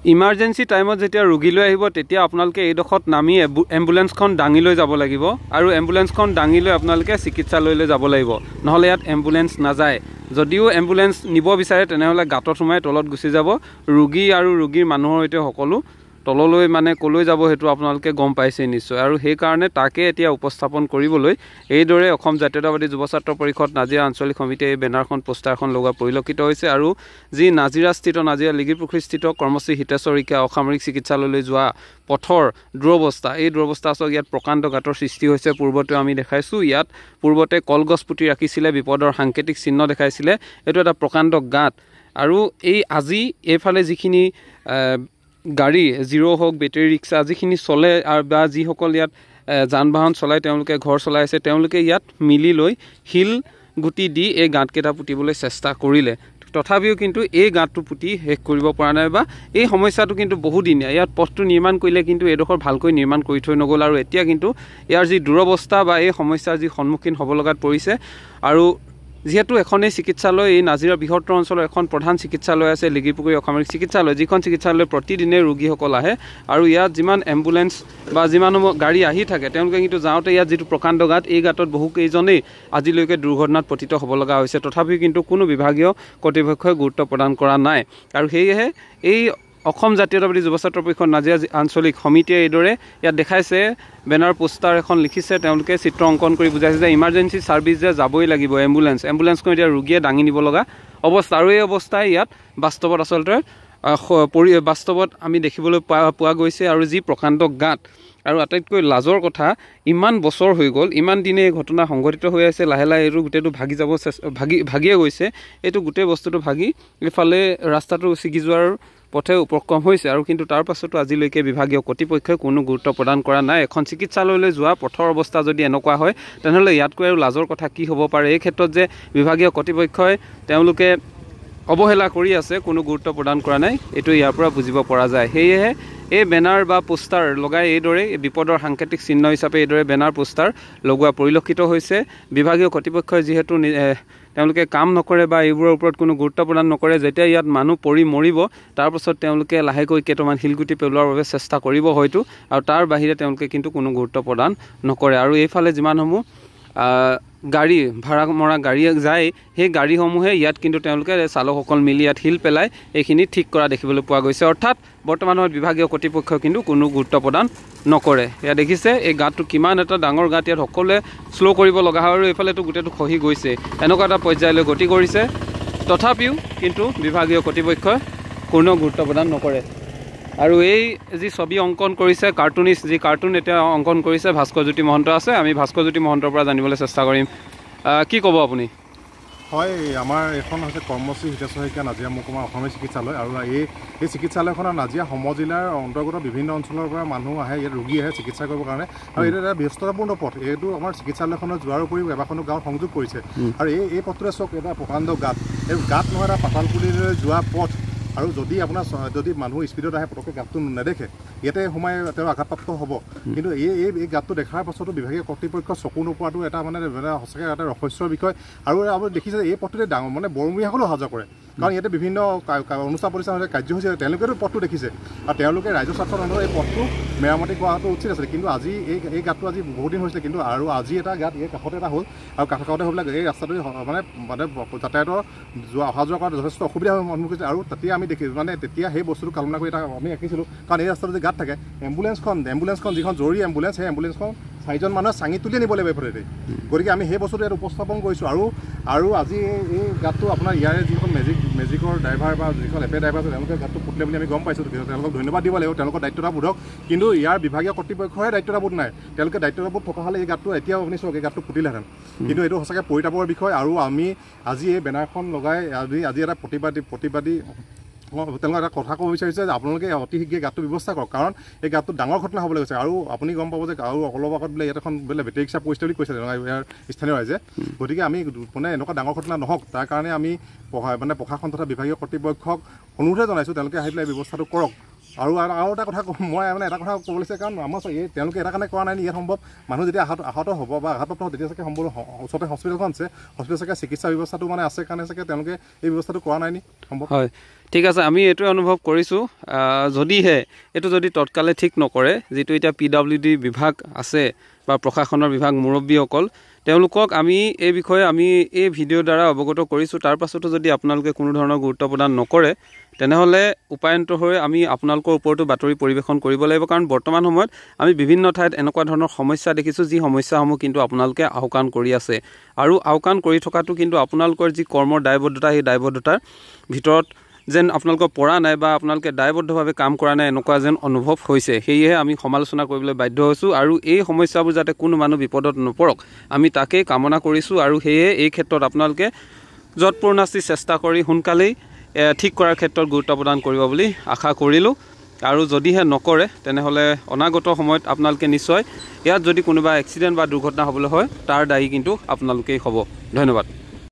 emergency টাইমত যেতিয়া ৰোগী লৈ আহিব তেতিয়া আপোনালোকে এইডোখৰত নামি এম্বুলেন্সখন দাঙি লৈ যাব লাগিব আৰু এম্বুলেন্সখন দাঙি লৈ আপোনালোকে চিকিৎসালয়লৈ যাব লাগিব নহলে ইয়াত এম্বুলেন্স নাযায় যদিও এম্বুলেন্স নিব বিচাৰে তেনেহলে গাঁতত সোমাই তলত গুচি যাব ৰোগী আৰু ৰোগীৰ মানুহৰ সৈতে সকলো তললৈ মানে কলৈ যাব হেতু আপোনালোকে গম পাইছে নিশ্চয় আৰু সেই কাৰণে তাকে এতিয়া উপস্থাপন কৰিবলৈ এইদৰে অসম জাতীয়তাবাদী যুৱ ছাত্ৰ পৰিষদ নাজিৰা আঞ্চলিক সমিতিয়ে এই বেনাৰখন পোষ্টাৰখন লগা পৰিলক্ষিত হৈছে আৰু যি নাজিৰাস্থিত নাজিৰা লিগিৰপুখুৰীস্থিত কৰ্মশ্ৰী হিতেশ্বৰ শইকীয়া অসামৰিক চিকিৎসালয়লৈ যোৱা পথৰ দুৰৱস্থা এই দুৰৱস্থা আছে ইয়াত প্ৰকাণ্ড গাঁতৰ সৃষ্টি হৈছে পূৰ্বতে আমি দেখাইছো ইয়াত পূৰ্বতে কলগছ পুতি ৰাখিছিলে বিপদৰ সাংকেতিক চিহ্ন দেখাইছিলে এটো এটা প্ৰকাণ্ড গাঁত আৰু এই আজি এফালে যিখিনি গাড়ী জিৰো হওক বেটাৰী ৰিক্সা যিখিনি চলে আৰু বা যিসকল ইয়াত যান বাহন চলাই তেওঁলোকে ঘৰ চলাই আছে তেওঁলোকে ইয়াত মিলি লৈ হিল গুটি দি এই গাঁতকেইটা পুতিবলৈ চেষ্টা কৰিলে তথাপিও কিন্তু এই গাঁতটো পুতি শেষ কৰিব পৰা নাই বা এই সমস্যাটো কিন্তু বহুদিনীয়া ইয়াত পথটো নিৰ্মাণ কৰিলে কিন্তু এডোখৰ ভালকৈ নিৰ্মাণ কৰি থৈ নগ'ল আৰু এতিয়া কিন্তু ইয়াৰ যি দুৰৱস্থা বা এই সমস্যাৰ যি সন্মুখীন হ'ব লগাত পৰিছে আৰু যেহেতু এখনেই চিকিৎসালয় এই নাজিৰা বৃহত্তৰ অঞ্চলৰ এখন প্ৰধান চিকিৎসালয় আছে লিগিৰপুখুৰী অসামৰিক চিকিৎসালয় যিখন চিকিৎসালয় প্ৰতিদিনে ৰোগীসকল আহে আৰু ইয়াত যিমান এম্বুলেন্স বা যিমান গাড়ী আহি থাকে তেওঁলোকে কিন্তু যাওঁতে ইয়াত যিটো প্ৰকাণ্ড গাঁত এই গাঁতত বহুকেইজনেই আজিলৈকে দুৰ্ঘটনাত পতিত হ'ব লগা হৈছে তথাপিও কিন্তু কোনো বিভাগীয় কৰ্তৃপক্ষই গুৰুত্ব প্ৰদান কৰা নাই আৰু সেয়েহে এই অসম জাতীয়তাবাদী যুৱ ছাত্ৰ পৰিষদ নাজিৰা আঞ্চলিক সমিতিয়ে এইদৰে ইয়াত দেখাইছে বেনাৰ পোষ্টাৰ এখন লিখিছে তেওঁলোকে চিত্ৰ অংকন কৰি বুজাইছে যে ইমাৰ্জেঞ্চি ছাৰ্ভিচ যে যাবই লাগিব এম্বুলেন্সখন এতিয়া ৰোগীয়ে দাঙি নিব লগা অৱস্থা আৰু এই অৱস্থাই ইয়াত বাস্তৱত আচলতে বাস্তৱত আমি দেখিবলৈ পোৱা গৈছে আৰু যি প্ৰকাণ্ড গাঁত আৰু আটাইতকৈ লাজৰ কথা ইমান বছৰ হৈ গ'ল ইমান দিনে এই ঘটনা সংঘটিত হৈ আছে লাহে লাহে এইটো গোটেইটো ভাগি যাব ভাগিয়ে গৈছে এইটো গোটেই বস্তুটো ভাগি ইফালে ৰাস্তাটো ছিগি যোৱাৰ পথে উপক্ৰম হৈছে আৰু কিন্তু তাৰ পাছতো আজিলৈকে বিভাগীয় কৰ্তৃপক্ষই কোনো গুৰুত্ব প্ৰদান কৰা নাই এখন চিকিৎসালয়লৈ যোৱা পথৰ অৱস্থা যদি এনেকুৱা হয় তেনেহ'লে ইয়াতকৈ আৰু লাজৰ কথা কি হ'ব পাৰে এই ক্ষেত্ৰত যে বিভাগীয় কৰ্তৃপক্ষই তেওঁলোকে অৱহেলা কৰি আছে কোনো গুৰুত্ব প্ৰদান কৰা নাই এইটো ইয়াৰ পৰা বুজিব পৰা যায় সেয়েহে এই বেনাৰ বা পোষ্টাৰ লগাই এইদৰে বিপদৰ সাংকেতিক চিহ্ন হিচাপে এইদৰে বেনাৰ পোষ্টাৰ লগোৱা পৰিলক্ষিত হৈছে বিভাগীয় কৰ্তৃপক্ষই যিহেতু তেওঁলোকে কাম নকৰে বা এইবোৰৰ ওপৰত কোনো গুৰুত্ব প্ৰদান নকৰে যেতিয়া ইয়াত মানুহ পৰি মৰিব তাৰ পাছত তেওঁলোকে লাহেকৈ কেইটামান শিলগুটি পেলোৱাৰ বাবে চেষ্টা কৰিব হয়তো আৰু তাৰ বাহিৰে তেওঁলোকে কিন্তু কোনো গুৰুত্ব প্ৰদান নকৰে আৰু এইফালে যিমানসমূহ গাড়ী ভাড়া মৰা গাড়ী যায় সেই গাড়ীসমূহে ইয়াত কিন্তু তেওঁলোকে চালকসকল মিলি ইয়াত শিল পেলাই এইখিনি ঠিক কৰা দেখিবলৈ পোৱা গৈছে অৰ্থাৎ বৰ্তমানৰ বিভাগীয় কৰ্তৃপক্ষই কিন্তু কোনো গুৰুত্ব প্ৰদান নকৰে এয়া দেখিছে এই গাঁতটো কিমান এটা ডাঙৰ গাঁত ইয়াত সকলোৱে শ্ল' কৰিব লগা হয় আৰু এইফালেতো গোটেইটো খহি গৈছে এনেকুৱা এটা পৰ্যায়লৈ গতি কৰিছে তথাপিও কিন্তু বিভাগীয় কৰ্তৃপক্ষই কোনো গুৰুত্ব প্ৰদান নকৰে আৰু এই যি ছবি অংকন কৰিছে কাৰ্টুনিষ্ট যি কাৰ্টুন এতিয়া অংকন কৰিছে ভাস্কৰজ্যোতি মহন্ত আছে আমি ভাস্কৰজ্যোতি মহন্তৰ পৰা জানিবলৈ চেষ্টা কৰিম কি ক'ব আপুনি হয় আমাৰ এখন হৈছে কৰ্মশ্ৰী হিতেশ্বৰ শইকীয়া নাজিৰা মহকুমা অসামৰিক চিকিৎসালয় আৰু এই চিকিৎসালয়খনৰ নাজিৰা সমজিলাৰ অন্তৰ্গত বিভিন্ন অঞ্চলৰ পৰা মানুহ আহে ইয়াত ৰোগী আহে চিকিৎসা কৰিবৰ কাৰণে আৰু এইটো এটা ব্যস্ততাপূৰ্ণ পথ এইটো আমাৰ চিকিৎসালয়খনত যোৱাৰ উপৰিও কেইবাখনো গাঁৱত সংযোগ কৰিছে আৰু এই পথটোৰে চাওক এটা প্ৰকাণ্ড গাঁত এই গাঁত নহয় এটা পাতালপুলিলৈ যোৱা পথ আৰু যদি আপোনাৰ যদি মানুহ স্পীডত আহে পটককৈ গাঁতটো নেদেখে ইয়াতে সোমাই তেওঁ আঘাতপ্ৰাপ্ত হ'ব কিন্তু এই গাঁতটো দেখাৰ পাছতো বিভাগীয় কৰ্তৃপক্ষ চকু নোপোৱাটো এটা মানে সঁচাকৈ এটা ৰহস্যৰ বিষয় আৰু আপুনি দেখিছে এই পথটোতে ডাঙৰ মানে বৰমূৰীয়াসকলেও অহা যোৱা কৰে কাৰণ ইয়াতে বিভিন্ন অনুষ্ঠান প্ৰতিষ্ঠান কাৰ্যসূচী তেওঁলোকেতো পথটো দেখিছে আৰু তেওঁলোকে ৰাজ্য স্বাৰ্থৰ অন্তত এই পথটো মেৰামতি কৰাটো উচিত আছিলে কিন্তু আজি এই গাঁতটো আজি বহুত দিন হৈছিলে কিন্তু আৰু আজি এটা গাঁত ইয়াৰ কাষতে এটা হ'ল আৰু কাষতে হৈ পেলাই এই ৰাস্তাটো মানে যাতায়াতৰ অহা যোৱা কৰাত যথেষ্ট অসুবিধাৰ সন্মুখীন হৈছে আৰু তেতিয়া সেই বস্তুটো কালনা কৰি এটা আমি ৰাখিছিলোঁ কাৰণ এই ৰাস্তাটো যে গাঁত থাকে এম্বুলেন্সখন যিখন জৰুৰী এম্বুলেন্স সেই এম্বুলেন্সখন 4জন মানুহে চাঙি তুলিয়ে নিব লাগিব এইফালে গতিকে আমি সেই বস্তুটো ইয়াত উপস্থাপন কৰিছোঁ আৰু আজি এই গাঁতটো আপোনাৰ ইয়াৰে যিখন মেজিকৰ ড্ৰাইভাৰ বা যিখন এপে ড্ৰাইভাৰ আছে তেওঁলোকে গাঁতটো পুতিলে বুলি আমি গম পাইছোঁ তেওঁলোকক ধন্যবাদ দিব লাগিব তেওঁলোকৰ দায়িত্বতাবোধক কিন্তু ইয়াৰ বিভাগীয় কৰ্তৃপক্ষৰে দায়িত্বতাবোধ নাই তেওঁলোকে দায়িত্বতাবোধ থকা হ'লে এই গাঁতটো এতিয়াও আপুনি চাওক এই গাঁতটো পুতিলেহেঁতেন কিন্তু এইটো সঁচাকৈ পৰিতাপৰ বিষয় আৰু আমি আজি এই বেনাৰখন লগাই আজি এটা প্ৰতিবাদী তেওঁলোকে এটা কথা ক'ব বিচাৰিছে যে আপোনালোকে অতি শীঘ্ৰে গাঁতটো ব্যৱস্থা কৰক কাৰণ এই গাঁতটো ডাঙৰ ঘটনা হ'বলৈ গৈছে আৰু আপুনি গম পাব যে আৰু অলপ আগত বোলে ইয়াত এখন বোলে বেটেৰী ৰিক্সা পৰিস্থিতি বুলি কৈছে ইয়াৰ স্থানীয় ৰাইজে গতিকে আমি মানে এনেকুৱা ডাঙৰ ঘটনা নহওক তাৰ কাৰণে আমি প্ৰশাসন তথা বিভাগীয় কৰ্তৃপক্ষক অনুৰোধে জনাইছোঁ তেওঁলোকে আহি পেলাই ব্যৱস্থাটো কৰক আৰু এটা কথা মই মানে এটা কথা ক'ব লাগিছে কাৰণ আমাৰ তেওঁলোকে এটা কাৰণে কৰা নাই ইয়াত সম্ভৱ মানুহ যেতিয়া আহত হ'ব বা আঘাতপ্ৰাপ্ত হ'ব তেতিয়া চাগে সম্ভৱ ওচৰতে হস্পিটেলখন আছে হস্পিটেল চাগে চিকিৎসা ব্যৱস্থাটো মানে আছে কাৰণে চাগে তেওঁলোকে এই ব্যৱস্থাটো কৰা নাই নি সম্ভৱ হয় ঠিক আছে আমি এইটোৱে অনুভৱ কৰিছোঁ যদিহে এইটো যদি তৎকালে ঠিক নকৰে যিটো এতিয়া PWD বিভাগ আছে বা প্ৰশাসনৰ বিভাগ মুৰব্বীসকল তেওঁলোকক আমি এই বিষয়ে আমি এই ভিডিঅ'ৰ দ্বাৰা অৱগত কৰিছোঁ তাৰ পাছতো যদি আপোনালোকে কোনো ধৰণৰ গুৰুত্ব প্ৰদান নকৰে তেনেহ'লে উপায়ন্ত হৈ আমি আপোনালোকৰ ওপৰতো বাতৰি পৰিৱেশন কৰিব লাগিব কাৰণ বৰ্তমান সময়ত আমি বিভিন্ন ঠাইত এনেকুৱা ধৰণৰ সমস্যা দেখিছোঁ যি সমস্যাসমূহ কিন্তু আপোনালোকে আওকাণ কৰি আছে আৰু আওকাণ কৰি থকাটো কিন্তু আপোনালোকৰ যি কৰ্মৰ দায়বদ্ধতা সেই দায়বদ্ধতাৰ ভিতৰত যেন আপোনালোকৰ পৰা নাই বা আপোনালোকে দায়বদ্ধভাৱে কাম কৰা নাই এনেকুৱা যেন অনুভৱ হৈছে সেয়েহে আমি সমালোচনা কৰিবলৈ বাধ্য হৈছোঁ আৰু এই সমস্যাবোৰ যাতে কোনো মানুহ বিপদত নপৰক আমি তাকেই কামনা কৰিছোঁ আৰু সেয়ে এই ক্ষেত্ৰত আপোনালোকে যৎপৰোনাস্তি চেষ্টা কৰি সোনকালেই ঠিক কৰাৰ ক্ষেত্ৰত গুৰুত্ব প্ৰদান কৰিব বুলি আশা কৰিলোঁ আৰু যদিহে নকৰে তেনেহ'লে অনাগত সময়ত আপোনালোকে নিশ্চয় ইয়াত যদি কোনোবা এক্সিডেণ্ট বা দুৰ্ঘটনা হ'বলৈ হয় তাৰ দায়ী কিন্তু আপোনালোকেই হ'ব ধন্যবাদ